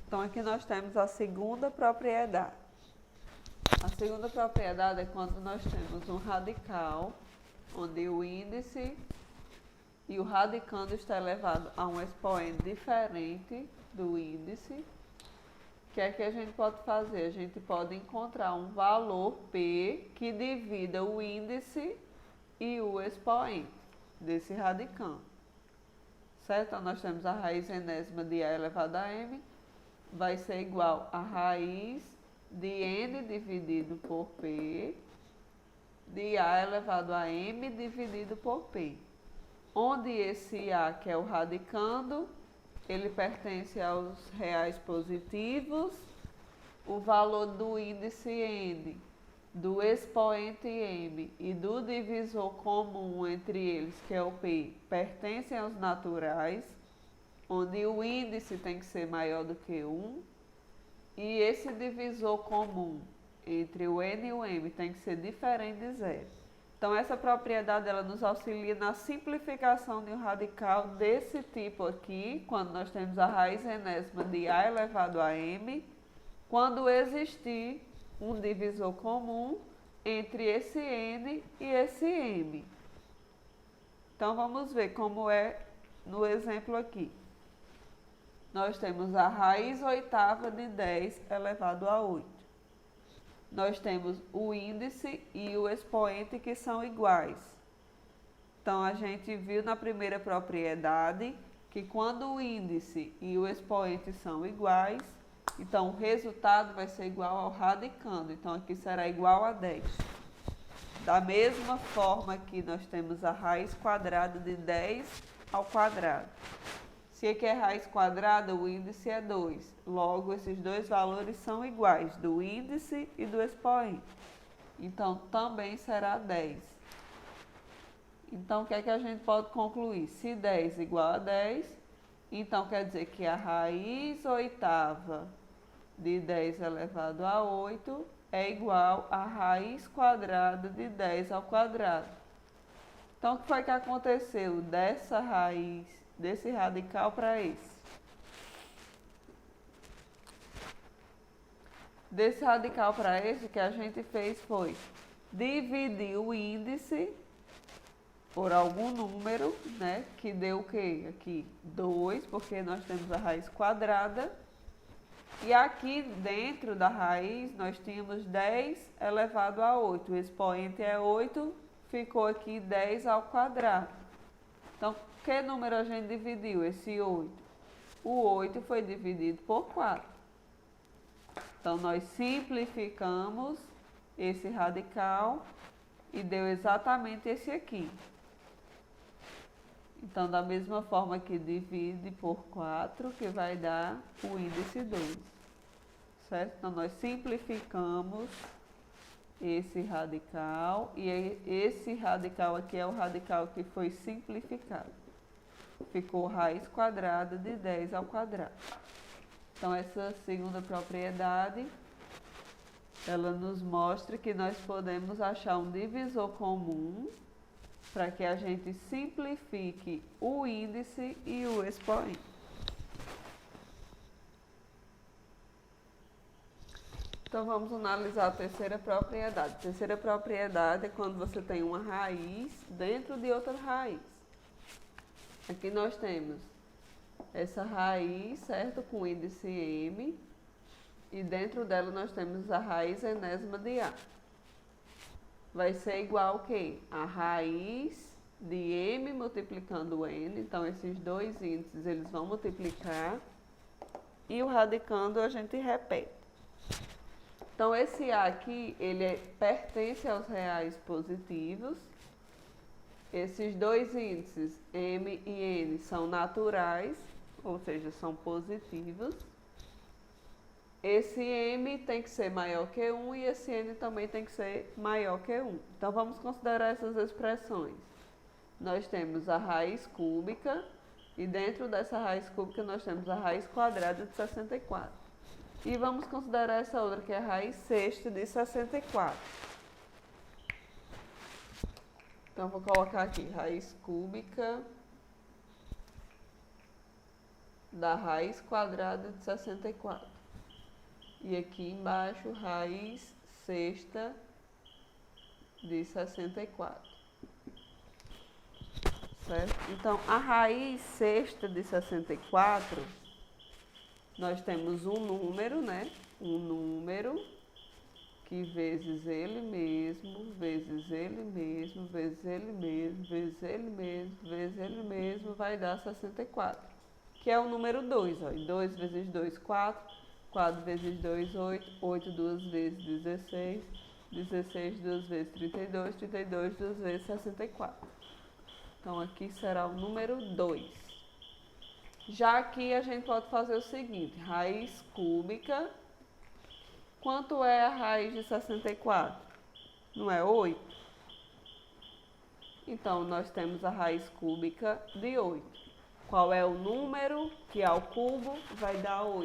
Então, aqui nós temos a segunda propriedade. A segunda propriedade é quando nós temos um radical, onde o índice e o radicando está elevado a um expoente diferente do índice. O que é que a gente pode fazer? A gente pode encontrar um valor P que divida o índice e o expoente desse radicando. Certo? Então, nós temos a raiz enésima de A elevado a M, vai ser igual a raiz de N dividido por P, de A elevado a M dividido por P. Onde esse A, que é o radicando, ele pertence aos reais positivos, o valor do índice N, do expoente M e do divisor comum entre eles, que é o P, pertencem aos naturais, onde o índice tem que ser maior do que 1, e esse divisor comum entre o N e o M tem que ser diferente de zero. Então, essa propriedade ela nos auxilia na simplificação de um radical desse tipo aqui, quando nós temos a raiz enésima de A elevado a M, quando existir um divisor comum entre esse N e esse M. Então, vamos ver como é no exemplo aqui. Nós temos a raiz oitava de 10 elevado a 8. Nós temos o índice e o expoente que são iguais. Então, a gente viu na primeira propriedade que quando o índice e o expoente são iguais, então o resultado vai ser igual ao radicando. Então, aqui será igual a 10. Da mesma forma que nós temos a raiz quadrada de 10 ao quadrado. Se aqui é raiz quadrada, o índice é 2. Logo, esses dois valores são iguais, do índice e do expoente. Então, também será 10. Então, o que é que a gente pode concluir? Se 10 igual a 10, então quer dizer que a raiz oitava de 10 elevado a 8 é igual à raiz quadrada de 10 ao quadrado. Então, o que foi que aconteceu dessa raiz, desse radical para esse? Desse radical para esse, que a gente fez foi dividir o índice por algum número, né? Que deu o quê? Aqui 2, porque nós temos a raiz quadrada. E aqui dentro da raiz nós tínhamos 10 elevado a 8. O expoente é 8, ficou aqui 10 ao quadrado. Então, que número a gente dividiu? Esse 8. O 8 foi dividido por 4. Então, nós simplificamos esse radical e deu exatamente esse aqui. Então, da mesma forma que divide por 4, que vai dar o índice 2. Certo? Então, nós simplificamos esse radical e esse radical aqui é o radical que foi simplificado. Ficou raiz quadrada de 10 ao quadrado. Então, essa segunda propriedade, ela nos mostra que nós podemos achar um divisor comum para que a gente simplifique o índice e o expoente. Então, vamos analisar a terceira propriedade. A terceira propriedade é quando você tem uma raiz dentro de outra raiz. Aqui nós temos essa raiz, certo? Com índice M. E dentro dela nós temos a raiz enésima de A. Vai ser igual a quê? A raiz de M multiplicando N. Então, esses dois índices, eles vão multiplicar. E o radicando a gente repete. Então, esse A aqui, ele pertence aos reais positivos. Esses dois índices, M e N, são naturais, ou seja, são positivos. Esse M tem que ser maior que 1 e esse N também tem que ser maior que 1. Então, vamos considerar essas expressões. Nós temos a raiz cúbica e dentro dessa raiz cúbica nós temos a raiz quadrada de 64. E vamos considerar essa outra que é a raiz sexta de 64. Então, vou colocar aqui raiz cúbica da raiz quadrada de 64. E aqui embaixo, raiz sexta de 64. Certo? Então, a raiz sexta de 64, nós temos um número, né? Um número que vezes ele mesmo, vezes ele mesmo, vezes ele mesmo, vezes ele mesmo, vezes ele mesmo, vai dar 64. Que é o número 2, ó. 2 vezes 2, 4. 4 vezes 2, 8. 8 duas vezes 16. 16 duas vezes 32. 32 duas vezes 64. Então, aqui será o número 2. Já aqui a gente pode fazer o seguinte, raiz cúbica. Quanto é a raiz de 64? Não é 8? Então, nós temos a raiz cúbica de 8. Qual é o número que ao cubo vai dar 8?